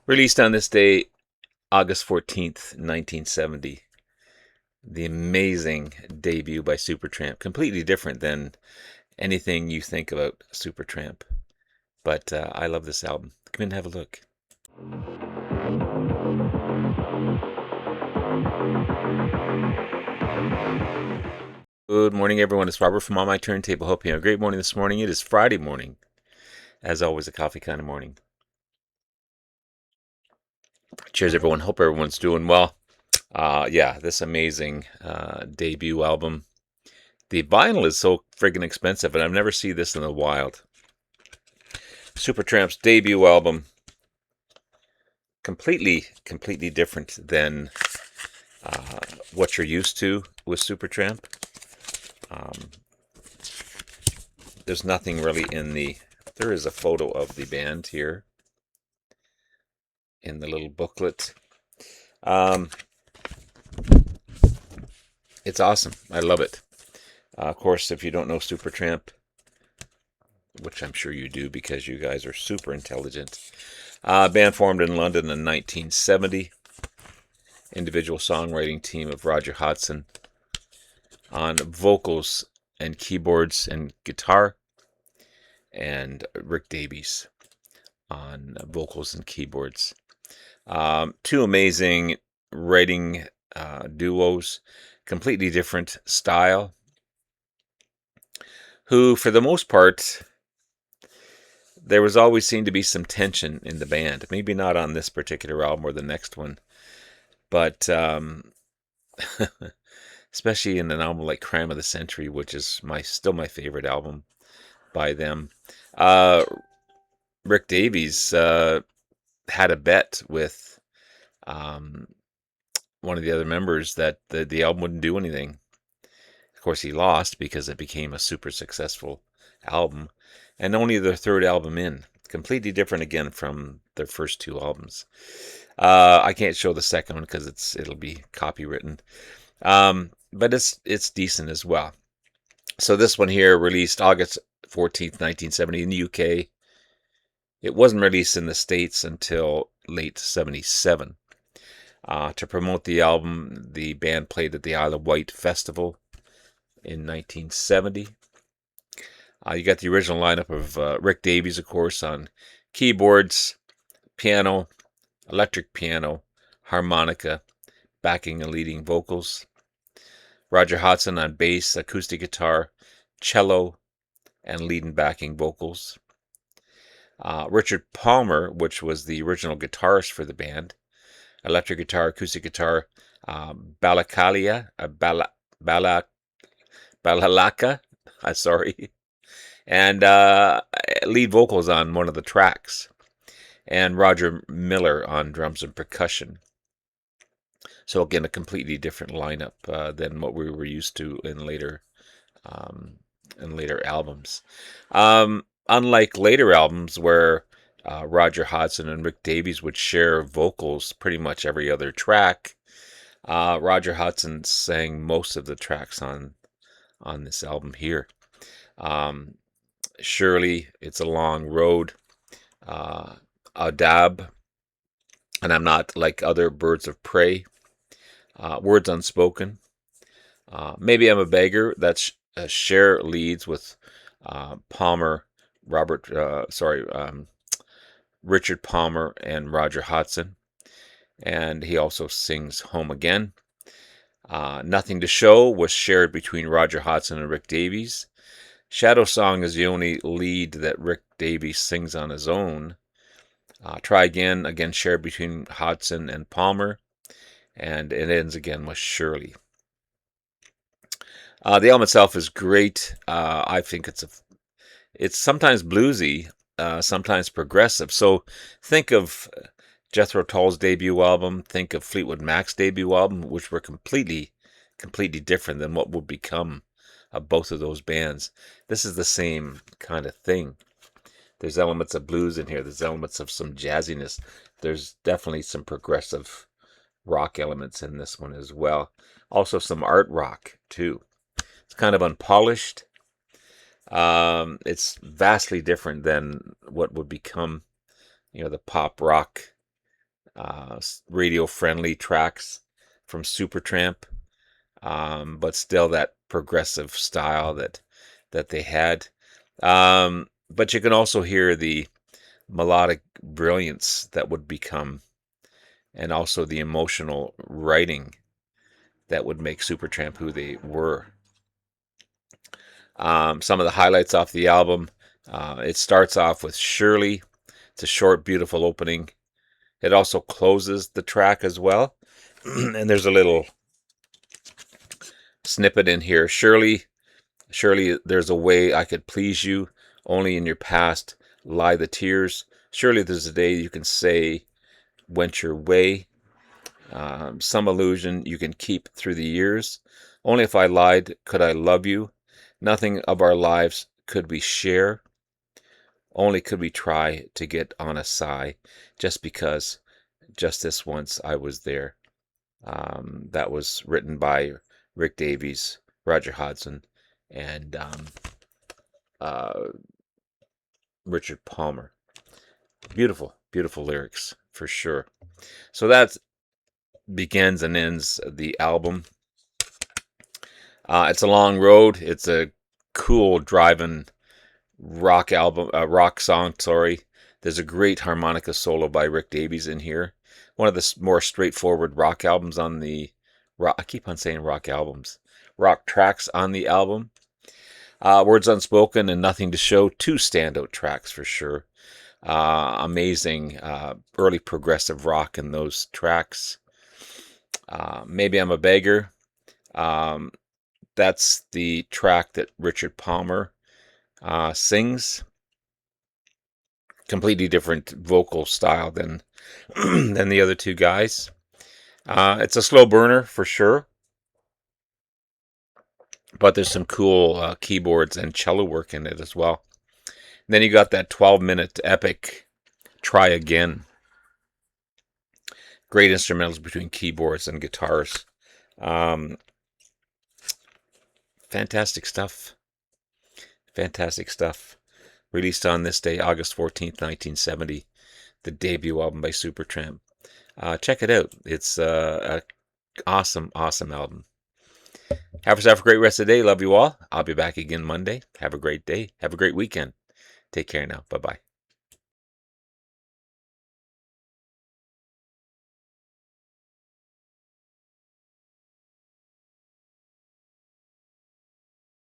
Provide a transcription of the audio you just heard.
Released on this day, August 14th, 1970. The amazing debut by Supertramp. Completely different than anything you think about Supertramp. But I love this album. Come in and have a look. Good morning, everyone. It's Robert from On My Turntable. Hope you have a great morning this morning. It is Friday morning. As always, a coffee kind of morning. Cheers, everyone. Hope everyone's doing well. Yeah, this amazing debut album. The vinyl is so friggin' expensive, and I've never seen this in the wild. Supertramp's debut album. Completely different than what you're used to with Supertramp. There's nothing really in the... There is a photo of the band here in the little booklet. It's awesome. I love it. Of course, if you don't know Supertramp, which I'm sure you do because you guys are super intelligent, band formed in London in 1970. Individual songwriting team of Roger Hodgson on vocals and keyboards and guitar, and Rick Davies on vocals and keyboards. Two amazing writing duos, completely different style, who, for the most part, there was always seemed to be some tension in the band. Maybe not on this particular album or the next one, but especially in an album like Crime of the Century, which is still my favorite album by them. Rick Davies had a bet with one of the other members that the album wouldn't do anything. Of course, he lost because it became a super successful album, and only their third album in. Completely different again from their first two albums. I can't show the second one because it'll be copywritten, but it's decent as well. So this one here, released August 14th, 1970 in the UK. It wasn't released in the States until late 77. To promote the album, the band played at the Isle of Wight Festival in 1970. You got the original lineup of Rick Davies, of course, on keyboards, piano, electric piano, harmonica, backing and leading vocals. Roger Hodgson on bass, acoustic guitar, cello, and lead and backing vocals. Richard Palmer, which was the original guitarist for the band, electric guitar, acoustic guitar, balalaka, sorry, and lead vocals on one of the tracks, and Roger Miller on drums and percussion. So again, a completely different lineup than what we were used to in later albums. Unlike later albums where Roger Hodgson and Rick Davies would share vocals pretty much every other track, Roger Hodgson sang most of the tracks on this album here. Surely It's a Long Road, Adab, and I'm Not Like Other Birds of Prey, Words Unspoken, Maybe I'm a Beggar. That's Cher leads with Palmer, Richard Palmer and Roger Hodgson, and he also sings Home Again. Nothing to Show was shared between Roger Hodgson and Rick Davies. Shadow Song is the only lead that Rick Davies sings on his own. Try again shared between Hodgson and Palmer, and it ends again with Shirley. The album itself is great. I think it's sometimes bluesy, sometimes progressive. So think of Jethro Tull's debut album, think of Fleetwood Mac's debut album, which were completely different than what would become of both of those bands. This is the same kind of thing. There's elements of blues in here. There's elements of some jazziness. There's definitely some progressive rock elements in this one as well. Also some art rock too. It's kind of unpolished. It's vastly different than what would become, the pop rock radio-friendly tracks from Supertramp, but still that progressive style that they had. But you can also hear the melodic brilliance that would become, and also the emotional writing that would make Supertramp who they were. Some of the highlights off the album. It starts off with Shirley. It's a short, beautiful opening. It also closes the track as well. And there's a little snippet in here. Shirley, surely there's a way I could please you. Only in your past lie the tears. Surely there's a day you can say went your way. Some illusion you can keep through the years. Only if I lied could I love you. Nothing of our lives could we share. Only could we try to get on a sigh, just because, just this once I was there. That was written by Rick Davies, Roger Hodgson, and uh, Richard Palmer. Beautiful, beautiful lyrics for sure. So that begins and ends the album. It's a long road. It's a cool driving rock album, rock song. Sorry, there's a great harmonica solo by Rick Davies in here. One of the more straightforward rock albums on the rock. I keep on saying rock albums, rock tracks on the album. Words Unspoken and Nothing to Show, two standout tracks for sure. Amazing early progressive rock in those tracks. Maybe I'm a Beggar. That's the track that Richard Palmer sings. Completely different vocal style than than the other two guys. It's a slow burner for sure, but there's some cool keyboards and cello work in it as well. And then you got that 12-minute epic Try Again. Great instrumentals between keyboards and guitars. Fantastic stuff. Fantastic stuff. Released on this day, August 14th, 1970. The debut album by Supertramp. Check it out. It's an awesome, awesome album. Have yourself a great rest of the day. Love you all. I'll be back again Monday. Have a great day. Have a great weekend. Take care now. Bye-bye.